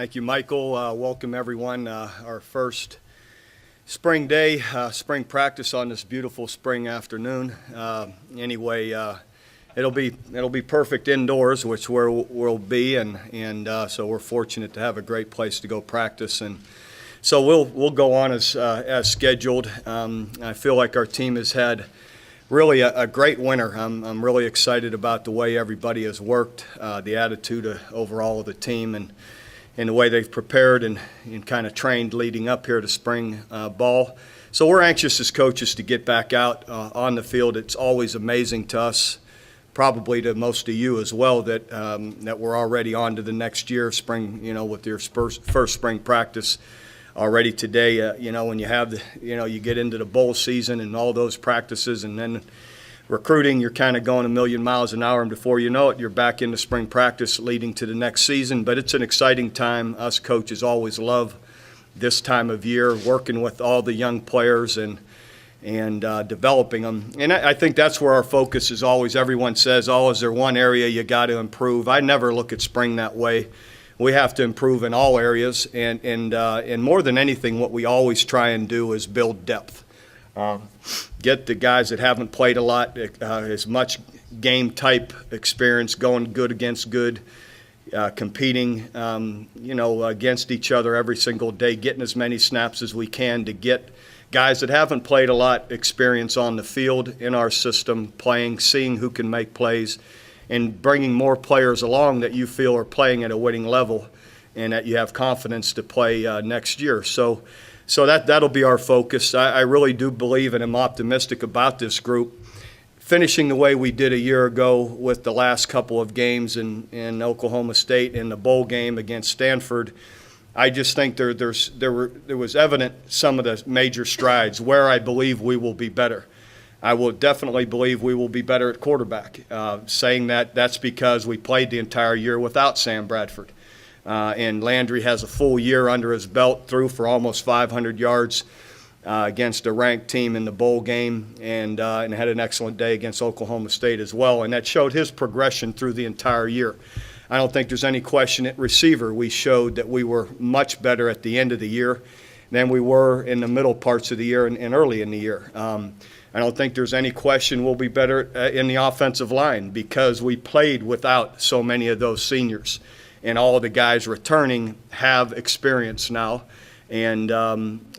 Thank you, Michael. Welcome, everyone. Our first spring day, spring practice on this beautiful spring afternoon. It'll be perfect indoors, which we'll be, and so we're fortunate to have a great place to go practice. And so we'll go on as scheduled. I feel like our team has had really a great winter. I'm really excited about the way everybody has worked, the attitude overall of the team, and the way they've prepared and kind of trained leading up here to spring ball. So we're anxious as coaches to get back out on the field. It's always amazing to us, probably to most of you as well, that we're already on to the next year, spring, with your first spring practice already today. When you have you get into the bowl season and all those practices, and then recruiting, you're kind of going a million miles an hour, and before you know it, you're back into spring practice leading to the next season. But it's an exciting time. Us coaches always love this time of year, working with all the young players and developing them. And I think that's where our focus is always. Everyone says, is there one area you got to improve? I never look at spring that way. We have to improve in all areas, and more than anything, what we always try and do is build depth. Get the guys that haven't played a lot as much game type experience, going good against good, competing against each other every single day, getting as many snaps as we can to get guys that haven't played a lot experience on the field in our system, playing, seeing who can make plays, and bringing more players along that you feel are playing at a winning level and that you have confidence to play next year. So that'll be our focus. I really do believe and am optimistic about this group. Finishing the way we did a year ago with the last couple of games in Oklahoma State and the bowl game against Stanford, I just think there was evident some of the major strides where I believe we will be better. I will definitely believe we will be better at quarterback. Saying that's because we played the entire year without Sam Bradford. And Landry has a full year under his belt, threw for almost 500 yards against a ranked team in the bowl game, and had an excellent day against Oklahoma State as well. And that showed his progression through the entire year. I don't think there's any question at receiver. We showed that we were much better at the end of the year than we were in the middle parts of the year and early in the year. I don't think there's any question we'll be better in the offensive line because we played without so many of those seniors. And all of the guys returning have experience now. And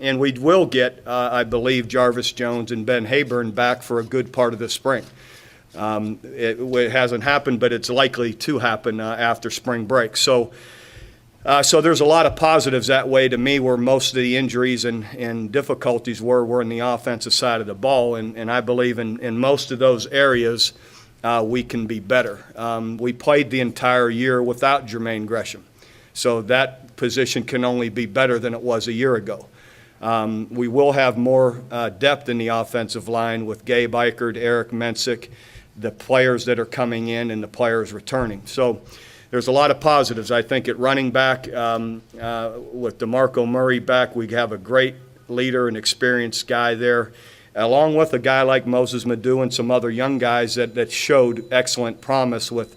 we will get, I believe, Jarvis Jones and Ben Hayburn back for a good part of the spring. It hasn't happened, but it's likely to happen after spring break. So there's a lot of positives that way to me, where most of the injuries and difficulties were in the offensive side of the ball. And I believe in most of those areas we can be better. We played the entire year without Jermaine Gresham. So that position can only be better than it was a year ago. We will have more depth in the offensive line with Gabe Eichert, Eric Mensick, the players that are coming in and the players returning. So there's a lot of positives. I think at running back, with DeMarco Murray back, we have a great leader and experienced guy there, along with a guy like Moses Madu and some other young guys that showed excellent promise with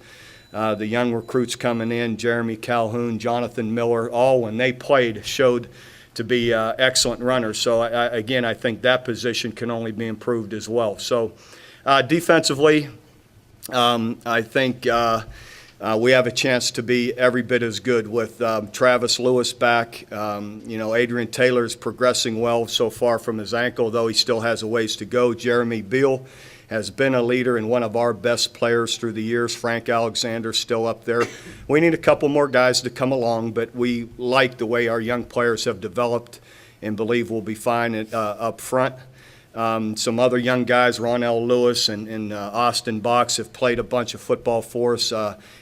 the young recruits coming in, Jeremy Calhoun, Jonathan Miller, all when they played showed to be excellent runners. So, I think that position can only be improved as well. So defensively, I think we have a chance to be every bit as good with Travis Lewis back. Adrian Taylor is progressing well so far from his ankle, though he still has a ways to go. Jeremy Beal has been a leader and one of our best players through the years. Frank Alexander's still up there. We need a couple more guys to come along, but we like the way our young players have developed and believe we'll be fine up front. Some other young guys, Ronell Lewis and Austin Box, have played a bunch of football for us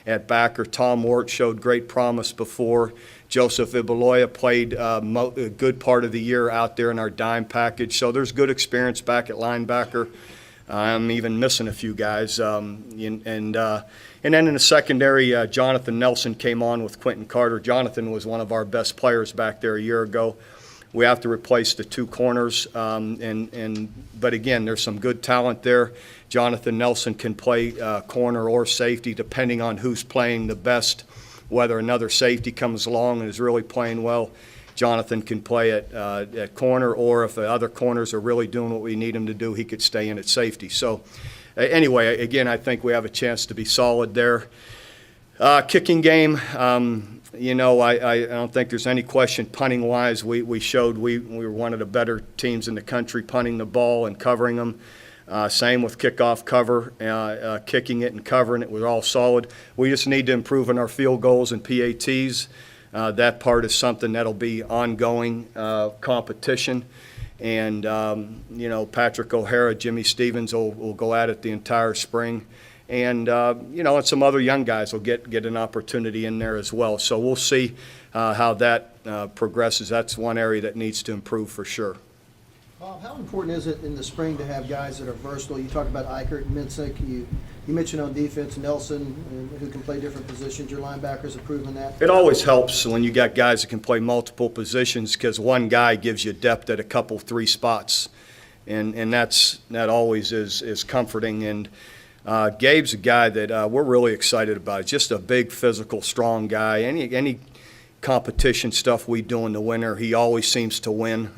at backer. Tom Wart showed great promise before. Joseph Ibaloya played a good part of the year out there in our dime package. So there's good experience back at linebacker. I'm even missing a few guys. And then in the secondary, Jonathan Nelson came on with Quentin Carter. Jonathan was one of our best players back there a year ago. We have to replace the two corners, but again, there's some good talent there. Jonathan Nelson can play corner or safety depending on who's playing the best whether another safety comes along and is really playing well, Jonathan can play at corner, or if the other corners are really doing what we need him to do, he could stay in at safety. So anyway, again, I think we have a chance to be solid there. Kicking game, I don't think there's any question punting-wise. We showed we were one of the better teams in the country punting the ball and covering them. Same with kickoff cover, kicking it and covering it was all solid. We just need to improve on our field goals and PATs. That part is something that'll be ongoing competition. And, Patrick O'Hara, Jimmy Stevens will go at it the entire spring. And, and some other young guys will get an opportunity in there as well. So we'll see how that progresses. That's one area that needs to improve for sure. Bob, how important is it in the spring to have guys that are versatile? You talked about Eichert and Minsick. You mentioned on defense Nelson, who can play different positions. Your linebackers have proven that. It always helps when you got guys that can play multiple positions because one guy gives you depth at a couple, 3 spots. And that always is comforting. And Gabe's a guy that we're really excited about. He's just a big, physical, strong guy. Any competition stuff we do in the winter, he always seems to win.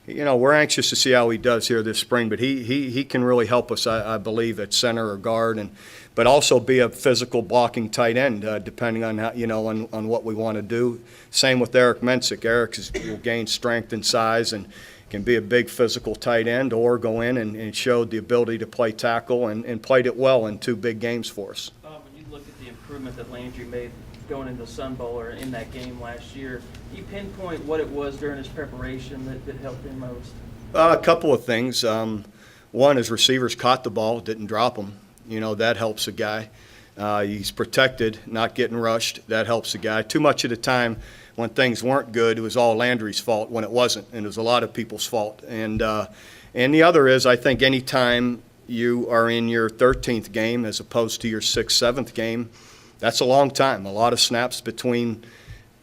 We're anxious to see how he does here this spring, but he can really help us, I believe, at center or guard, but also be a physical blocking tight end, depending on how, on what we want to do. Same with Eric Mensick. Eric will gain strength and size and can be a big physical tight end, or go in and showed the ability to play tackle and played it well in 2 big games for us. When you look at the improvement that Landry made going into the Sun Bowl or in that game last year, do you pinpoint what it was during his preparation that helped him most? A couple of things. One, his receivers caught the ball, didn't drop them. That helps a guy. He's protected, not getting rushed. That helps a guy. Too much of the time when things weren't good, it was all Landry's fault when it wasn't, and it was a lot of people's fault. And the other is, I think any time you are in your 13th game as opposed to your 6th, 7th game, that's a long time. A lot of snaps between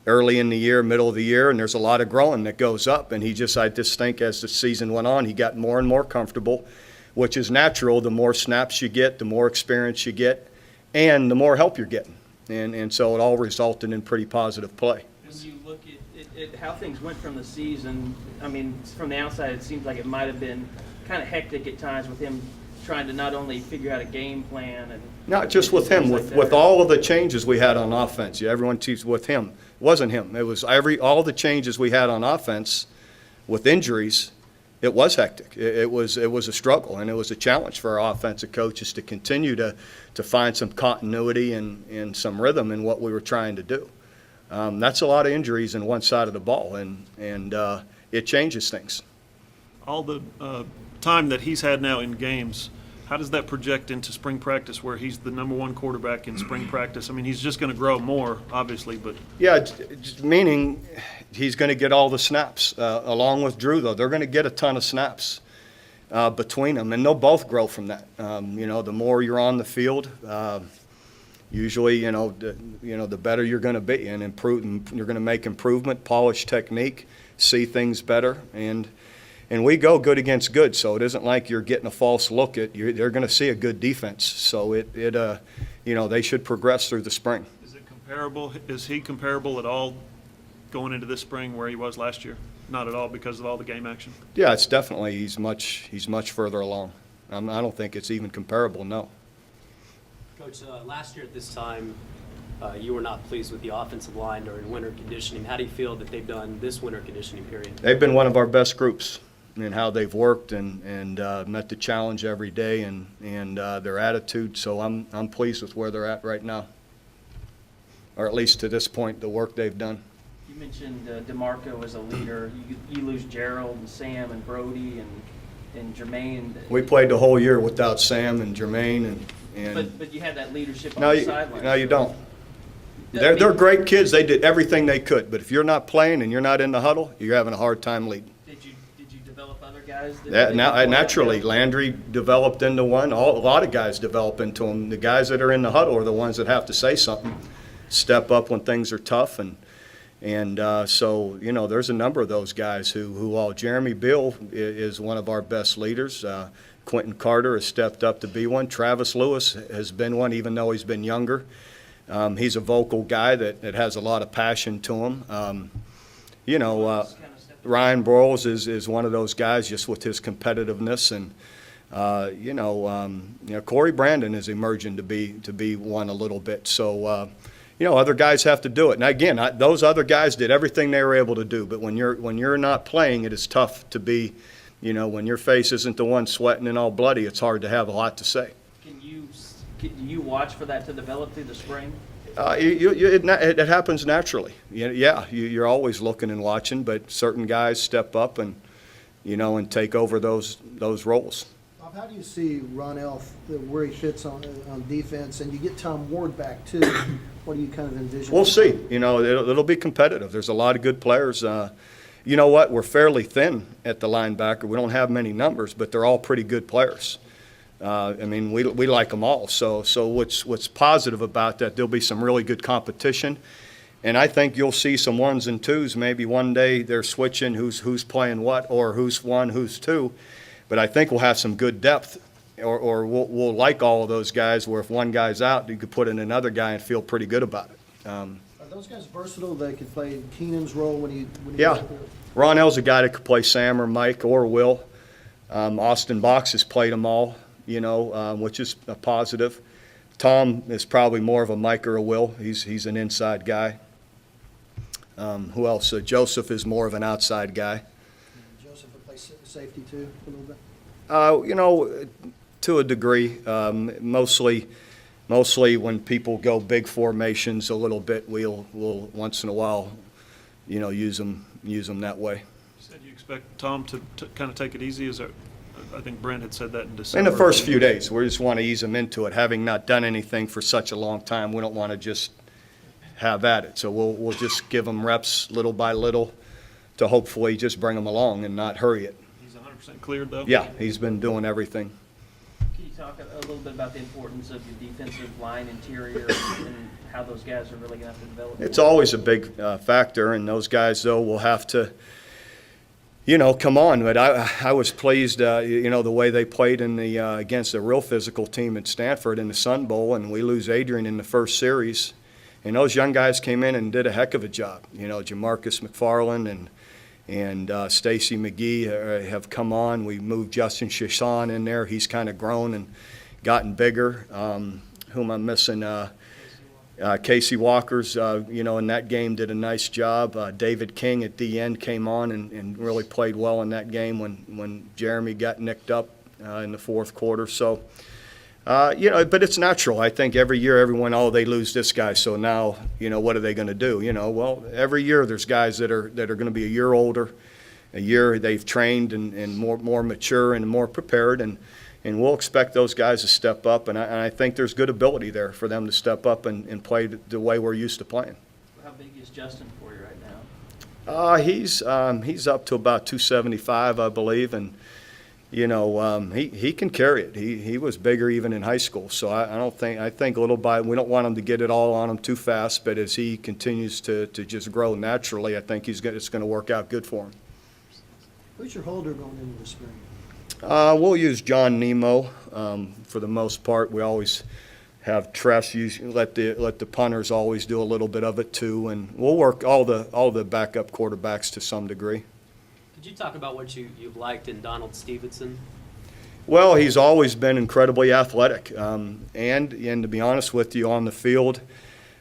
early in the year, middle of the year, and there's a lot of growing that goes up. And I just think as the season went on, he got more and more comfortable, which is natural. The more snaps you get, the more experience you get, and the more help you're getting. And so it all resulted in pretty positive play. When you look at how things went from the season, I mean, from the outside, it seems like it might have been kind of hectic at times with him trying to not only figure out a game plan and not just with him, with all of the changes we had on offense. Yeah, everyone teaches with him. It wasn't him. It was all the changes we had on offense with injuries. It was hectic. It was a struggle, and it was a challenge for our offensive coaches to continue to find some continuity and some rhythm in what we were trying to do. That's a lot of injuries in one side of the ball, and it changes things. All the time that he's had now in games, how does that project into spring practice where he's the #1 quarterback in spring practice? I mean, he's just going to grow more, obviously, but. Yeah, meaning he's going to get all the snaps. Along with Drew, though, they're going to get a ton of snaps between them, and they'll both grow from that. The more you're on the field, usually, the better you're going to be and improve. And you're going to make improvement, polish technique, see things better, and we go good against good, so it isn't like you're getting a false look at. They're going to see a good defense, so they should progress through the spring. Is it comparable? Is he comparable at all going into this spring where he was last year? Not at all because of all the game action. Yeah, it's definitely he's much further along. I don't think it's even comparable. No. Coach, last year at this time, you were not pleased with the offensive line during winter conditioning. How do you feel that they've done this winter conditioning period? They've been one of our best groups in how they've worked and met the challenge every day and their attitude. So I'm pleased with where they're at right now, or at least to this point, the work they've done. You mentioned DeMarco as a leader. You lose Gerald and Sam and Brody and Jermaine. We played the whole year without Sam and Jermaine and. But you had that leadership on the sideline. No, you don't. They're great kids. They did everything they could. But if you're not playing and you're not in the huddle, you're having a hard time leading. Did you develop other guys? Naturally, Landry developed into one. A lot of guys develop into them. The guys that are in the huddle are the ones that have to say something, step up when things are tough, so there's a number of those guys who all. Jeremy Bill is one of our best leaders. Quentin Carter has stepped up to be one. Travis Lewis has been one, even though he's been younger. He's a vocal guy that has a lot of passion to him. Ryan Broyles is one of those guys just with his competitiveness, and Corey Brandon is emerging to be one a little bit. So other guys have to do it. And again, those other guys did everything they were able to do. But when you're not playing, it is tough to be. When your face isn't the one sweating and all bloody, it's hard to have a lot to say. Do you watch for that to develop through the spring? It happens naturally. You're always looking and watching, but certain guys step up and take over those roles. Bob, how do you see Ron Elf, where he fits on defense, and you get Tom Ward back too? What do you kind of envision? We'll see. It'll be competitive. There's a lot of good players. You know what? We're fairly thin at the linebacker. We don't have many numbers, but they're all pretty good players. We like them all. So what's positive about that? There'll be some really good competition, and I think you'll see some ones and twos. Maybe one day they're switching who's playing what, or who's one, who's two. But I think we'll have some good depth, or we'll like all of those guys. Where if one guy's out, you could put in another guy and feel pretty good about it. Are those guys versatile? They could play Keenan's role when he Yeah. out there? Ronell's a guy that could play Sam or Mike or Will. Austin Box has played them all, which is a positive. Tom is probably more of a Mike or a Will. He's an inside guy. Who else? Joseph is more of an outside guy. Joseph would play safety too, a little bit. To a degree. Mostly when people go big formations a little bit, we'll once in a while, use them that way. You said you expect Tom to kind of take it easy. I think Brent had said that in December. In the first few days, we just want to ease him into it. Having not done anything for such a long time, we don't want to just have at it. So we'll just give him reps little by little to hopefully just bring him along and not hurry it. He's 100% cleared, though? Yeah, he's been doing everything. Can you talk a little bit about the importance of the defensive line interior and how those guys are really going to have to develop? It's always a big factor, and those guys, though, will have to, come on. But I was pleased, the way they played in the against a real physical team at Stanford in the Sun Bowl, and we lose Adrian in the first series. And those young guys came in and did a heck of a job. Jamarcus McFarland and Stacy McGee have come on. We moved Justin Chasson in there. He's kind of grown and gotten bigger. Who am I missing? Casey Walker's, in that game did a nice job. David King at the end came on and really played well in that game when Jeremy got nicked up in the fourth quarter. So, but it's natural. I think every year everyone, they lose this guy, so now, what are they going to do? Well, every year there's guys that are going to be a year older, a year they've trained and more mature and more prepared, and we'll expect those guys to step up, and I think there's good ability there for them to step up and play the way we're used to playing. How big is Justin for you right now? He's up to about 275, I believe, and he can carry it. He was bigger even in high school, so I think little by, we don't want him to get it all on him too fast, but as he continues to just grow naturally, I think it's going to work out good for him. Who's your holder going into the spring? We'll use John Nemo for the most part. We always have Tress let the punters always do a little bit of it too, and we'll work all the backup quarterbacks to some degree. Could you talk about what you've liked in Donald Stevenson? Well, he's always been incredibly athletic, and to be honest with you, on the field,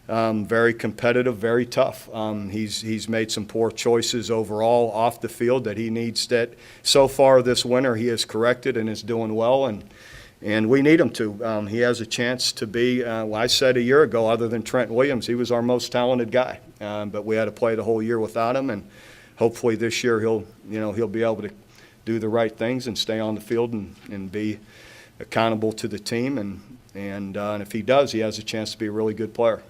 very competitive, very tough. He's made some poor choices overall off the field that he needs that. So far this winter, he has corrected and is doing well, and we need him to. He has a chance to be. I said a year ago, other than Trent Williams, he was our most talented guy, but we had to play the whole year without him, and hopefully this year he'll be able to do the right things and stay on the field and be accountable to the team, and if he does, he has a chance to be a really good player.